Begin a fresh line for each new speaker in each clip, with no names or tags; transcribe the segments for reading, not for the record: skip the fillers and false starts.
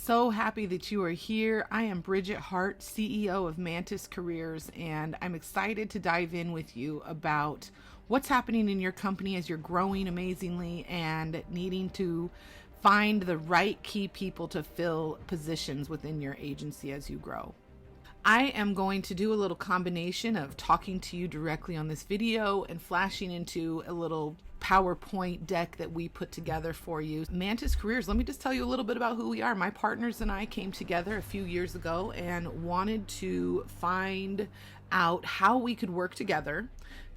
so happy that you are here. I am Bridget Hart, CEO of Mantis Careers, and I'm excited to dive in with you about what's happening in your company as you're growing amazingly and needing to find the right key people to fill positions within your agency as you grow. I am going to do a little combination of talking to you directly on this video and flashing into a little PowerPoint deck that we put together for you. Mantis Careers, let me just tell you a little bit about who we are. My partners and I came together a few years ago and wanted to find out how we could work together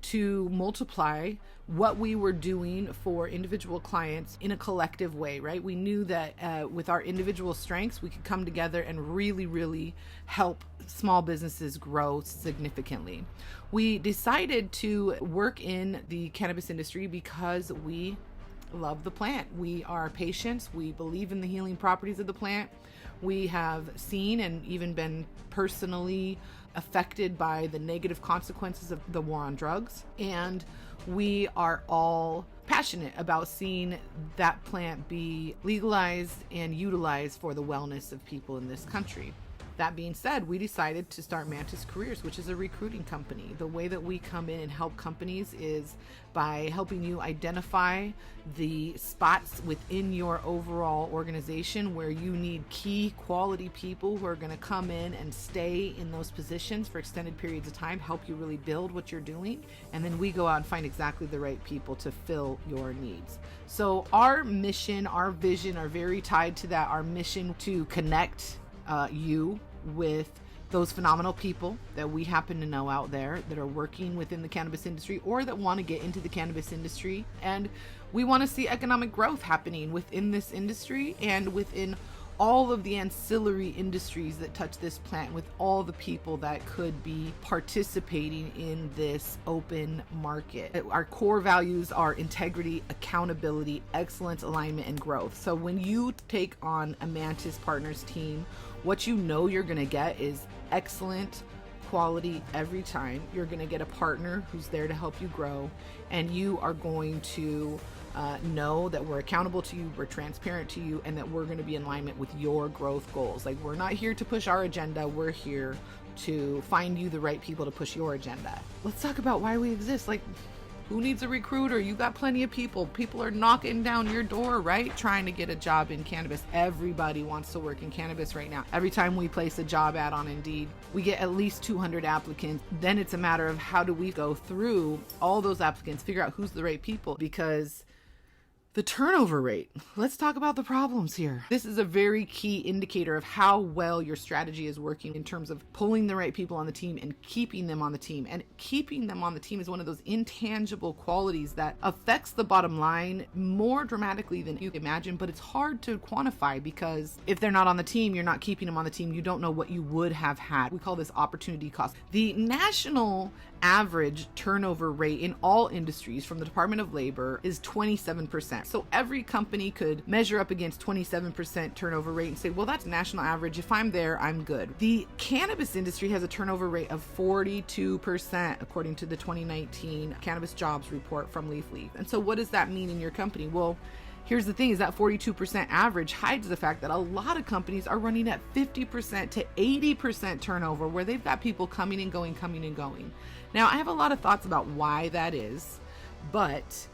to multiply what we were doing for individual clients in a collective way, right? We knew that with our individual strengths, we could come together and really help small businesses grow significantly. We decided to work in the cannabis industry because we love the plant. We are patients. We believe in the healing properties of the plant. We have seen and even been personally affected by the negative consequences of the war on drugs. And we are all passionate about seeing that plant be legalized and utilized for the wellness of people in this country. That being said, we decided to start Mantis Careers, which is a recruiting company. The way that we come in and help companies is by helping you identify the spots within your overall organization where you need key quality people who are going to come in and stay in those positions for extended periods of time, help you really build what you're doing. And then we go out and find exactly the right people to fill your needs. So our mission, our vision are very tied to that. Our mission to connect you with those phenomenal people that we happen to know out there that are working within the cannabis industry or that want to get into the cannabis industry. And we want to see economic growth happening within this industry and within all of the ancillary industries that touch this plant, with all the people that could be participating in this open market. Our core values are integrity, accountability, excellence, alignment, and growth. So when you take on a Mantis Partners team, what you know you're going to get is excellent quality every time. You're going to get a partner who's there to help you grow, and you are going to know that we're accountable to you, we're transparent to you, and that we're going to be in alignment with your growth goals. Like, we're not here to push our agenda, we're here to find you the right people to push your agenda. Let's talk about why we exist. Like, who needs a recruiter? You got plenty of people. People are knocking down your door, right? Trying to get a job in cannabis. Everybody wants to work in cannabis right now. Every time we place a job ad on Indeed, we get at least 200 applicants. Then it's a matter of how do we go through all those applicants, figure out who's the right people, because the turnover rate. Let's talk about the problems here. This is a very key indicator of how well your strategy is working in terms of pulling the right people on the team and keeping them on the team. And keeping them on the team is one of those intangible qualities that affects the bottom line more dramatically than you imagine, but it's hard to quantify because if they're not on the team, you're not keeping them on the team, you don't know what you would have had. We call this opportunity cost. The national average turnover rate in all industries from the Department of Labor is 27%. So every company could measure up against 27% turnover rate and say, well, that's national average. If I'm there, I'm good. The cannabis industry has a turnover rate of 42%, according to the 2019 Cannabis Jobs Report from Leafly. And so what does that mean in your company? Well, here's the thing, is that 42% average hides the fact that a lot of companies are running at 50% to 80% turnover, where they've got people coming and going. Now, I have a lot of thoughts about why that is, but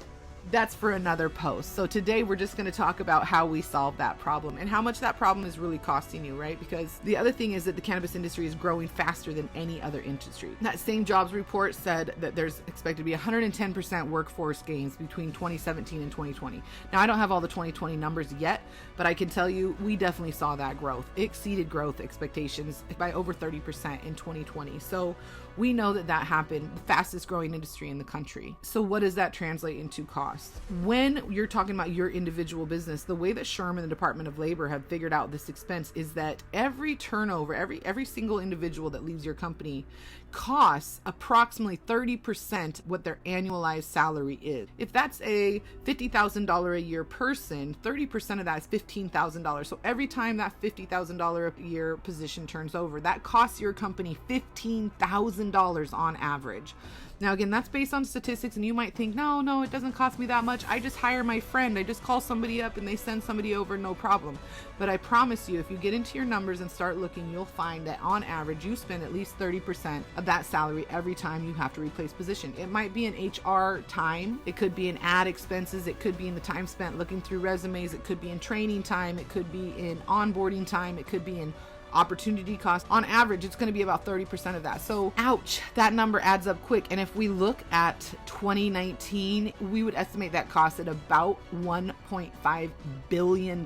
that's for another post. So today we're just going to talk about how we solve that problem and how much that problem is really costing you, right? Because the other thing is that the cannabis industry is growing faster than any other industry. That same jobs report said that there's expected to be 110% workforce gains between 2017 and 2020. Now, I don't have all the 2020 numbers yet, but I can tell you we definitely saw that growth. It exceeded growth expectations by over 30% in 2020. So we know that that happened, the fastest growing industry in the country. So what does that translate into cost? When you're talking about your individual business, the way that SHRM and the Department of Labor have figured out this expense is that every turnover, every single individual that leaves your company costs approximately 30% what their annualized salary is. If that's a $50,000 a year person, 30% of that is $15,000. So every time that $50,000 a year position turns over, that costs your company $15,000 on average. Now, again, that's based on statistics, and you might think, no, it doesn't cost me that much. I just hire my friend. I just call somebody up and they send somebody over, no problem. But I promise you, if you get into your numbers and start looking, you'll find that on average, you spend at least 30% of that salary every time you have to replace position. It might be in HR time. It could be in ad expenses. It could be in the time spent looking through resumes. It could be in training time. It could be in onboarding time. It could be in opportunity cost. On average, it's going to be about 30% of that. So ouch, that number adds up quick. And if we look at 2019, we would estimate that cost at about $1.5 billion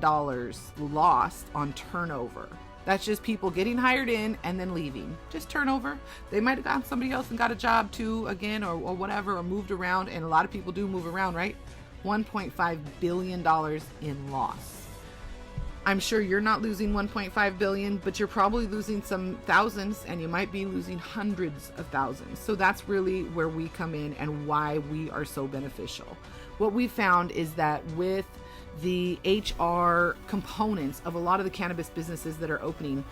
lost on turnover. That's just people getting hired in and then leaving. Just turnover. They might have gotten somebody else and got a job too, again, or whatever, or moved around. And a lot of people do move around, right? $1.5 billion in loss. I'm sure you're not losing 1.5 billion, but you're probably losing some thousands, and you might be losing hundreds of thousands. So that's really where we come in and why we are so beneficial. What we found is that with the HR components of a lot of the cannabis businesses that are opening,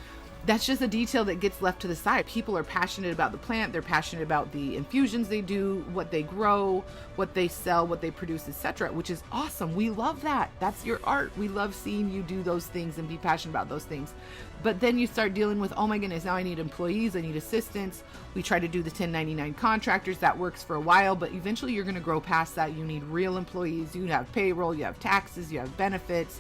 that's just a detail that gets left to the side. People are passionate about the plant. They're passionate about the infusions they do, what they grow, what they sell, what they produce, etc., which is awesome. We love that. That's your art. We love seeing you do those things and be passionate about those things. But then you start dealing with, oh my goodness, now I need employees, I need assistants. We try to do the 1099 contractors. That works for a while, but eventually you're going to grow past that. You need real employees. You have payroll, you have taxes, you have benefits.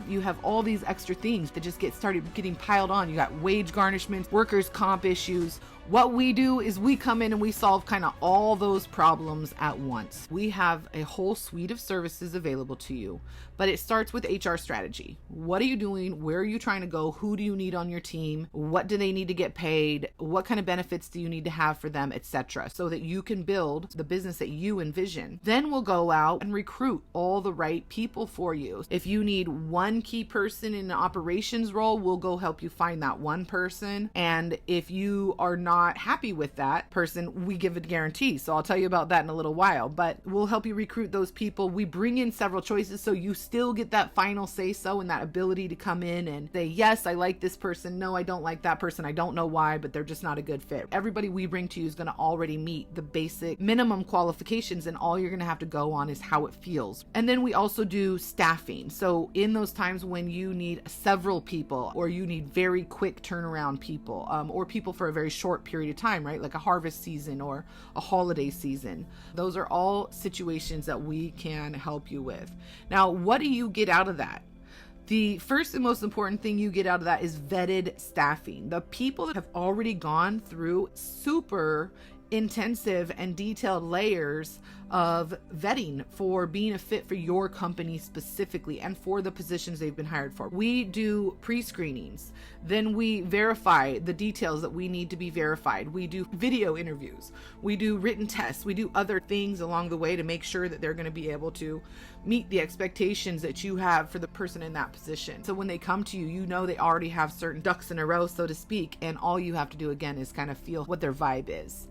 You have all these extra things that just started getting piled on. You got wage garnishments, workers' comp issues. What we do is we come in and we solve kind of all those problems at once. We have a whole suite of services available to you, but it starts with HR strategy. What are you doing? Where are you trying to go? Who do you need on your team? What do they need to get paid? What kind of benefits do you need to have for them, etc., so that you can build the business that you envision. Then we'll go out and recruit all the right people for you. If you need one key person in an operations role, we'll go help you find that one person. And if you are not happy with that person, we give a guarantee. So I'll tell you about that in a little while, but we'll help you recruit those people. We bring in several choices so you still get that final say so and that ability to come in and say, yes, I like this person. No, I don't like that person. I don't know why, but they're just not a good fit. Everybody we bring to you is going to already meet the basic minimum qualifications, and all you're going to have to go on is how it feels. And then we also do staffing. So in those times when you need several people, or you need very quick turnaround people, or people for a very short period of time, right? Like a harvest season or a holiday season. Those are all situations that we can help you with. Now, what do you get out of that? The first and most important thing you get out of that is vetted staffing. The people that have already gone through super intensive and detailed layers of vetting for being a fit for your company specifically and for the positions they've been hired for. We do pre-screenings. Then we verify the details that we need to be verified. We do video interviews. We do written tests. We do other things along the way to make sure that they're going to be able to meet the expectations that you have for the person in that position. So when they come to you, you know they already have certain ducks in a row, so to speak, and all you have to do again is kind of feel what their vibe is.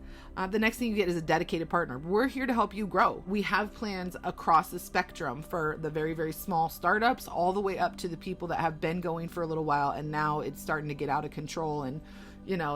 The next thing you get is a dedicated partner. We're here to help you grow. We have plans across the spectrum for the very, very small startups all the way up to the people that have been going for a little while and now it's starting to get out of control and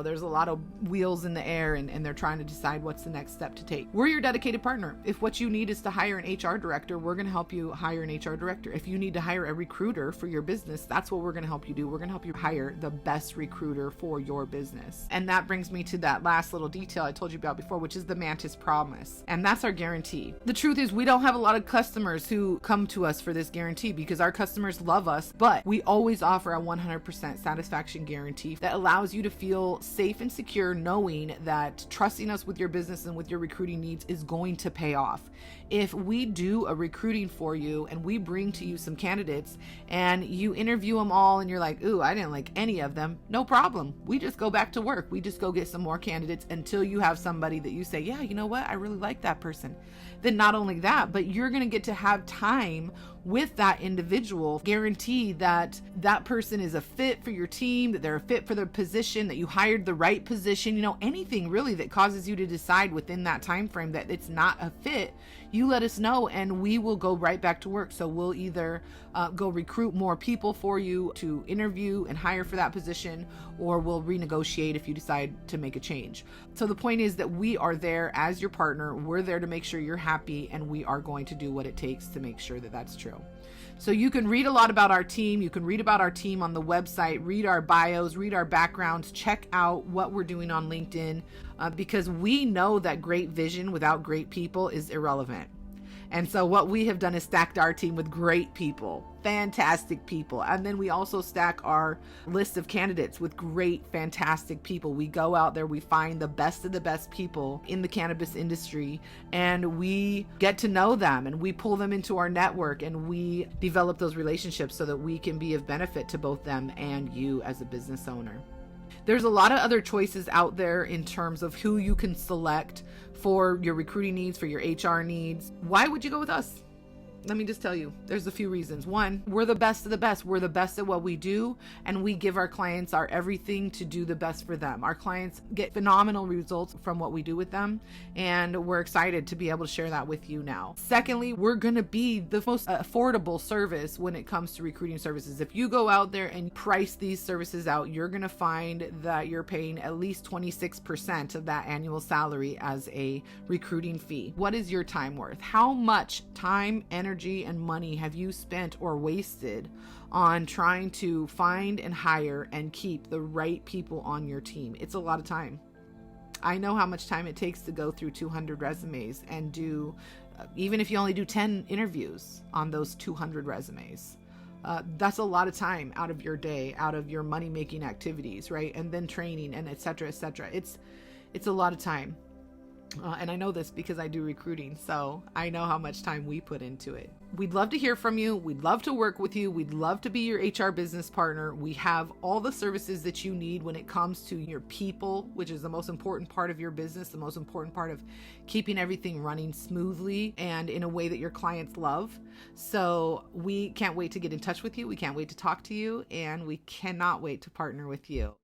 there's a lot of wheels in the air and they're trying to decide what's the next step to take. We're your dedicated partner. If what you need is to hire an HR director, we're going to help you hire an HR director. If you need to hire a recruiter for your business, that's what we're going to help you do. We're going to help you hire the best recruiter for your business. And that brings me to that last little detail I told you about before, which is the Mantis promise. And that's our guarantee. The truth is we don't have a lot of customers who come to us for this guarantee because our customers love us, but we always offer a 100% satisfaction guarantee that allows you to feel safe and secure knowing that trusting us with your business and with your recruiting needs is going to pay off. If we do a recruiting for you and we bring to you some candidates and you interview them all and you're like, ooh, I didn't like any of them, no problem. We just go back to work. We just go get some more candidates until you have somebody that you say, yeah, you know what? I really like that person. Then not only that, but you're going to get to have time with that individual, guarantee that that person is a fit for your team, that they're a fit for their position, that you hired the right position, anything really that causes you to decide within that time frame that it's not a fit, you let us know and we will go right back to work. So we'll either go recruit more people for you to interview and hire for that position, or we'll renegotiate if you decide to make a change. So the point is that we are there as your partner. We're there to make sure you're happy, and we are going to do what it takes to make sure that that's true. So you can read a lot about our team. You can read about our team on the website, read our bios, read our backgrounds, check out what we're doing on LinkedIn, because we know that great vision without great people is irrelevant. And so what we have done is stacked our team with great people, fantastic people. And then we also stack our list of candidates with great, fantastic people. We go out there, we find the best of the best people in the cannabis industry, and we get to know them and we pull them into our network and we develop those relationships so that we can be of benefit to both them and you as a business owner. There's a lot of other choices out there in terms of who you can select for your recruiting needs, for your HR needs. Why would you go with us? Let me just tell you, there's a few reasons. One, we're the best of the best. We're the best at what we do, and we give our clients our everything to do the best for them. Our clients get phenomenal results from what we do with them, and we're excited to be able to share that with you now. Secondly, we're going to be the most affordable service when it comes to recruiting services. If you go out there and price these services out, you're going to find that you're paying at least 26% of that annual salary as a recruiting fee. What is your time worth? How much time, energy, and money have you spent or wasted on trying to find and hire and keep the right people on your team? It's a lot of time. I know how much time it takes to go through 200 resumes and do, even if you only do 10 interviews on those 200 resumes, that's a lot of time out of your day, out of your money-making activities, right? And then training and et cetera, et cetera. It's a lot of time. And I know this because I do recruiting, so I know how much time we put into it. We'd love to hear from you. We'd love to work with you. We'd love to be your HR business partner. We have all the services that you need when it comes to your people, which is the most important part of your business, the most important part of keeping everything running smoothly and in a way that your clients love. So we can't wait to get in touch with you. We can't wait to talk to you, and we cannot wait to partner with you.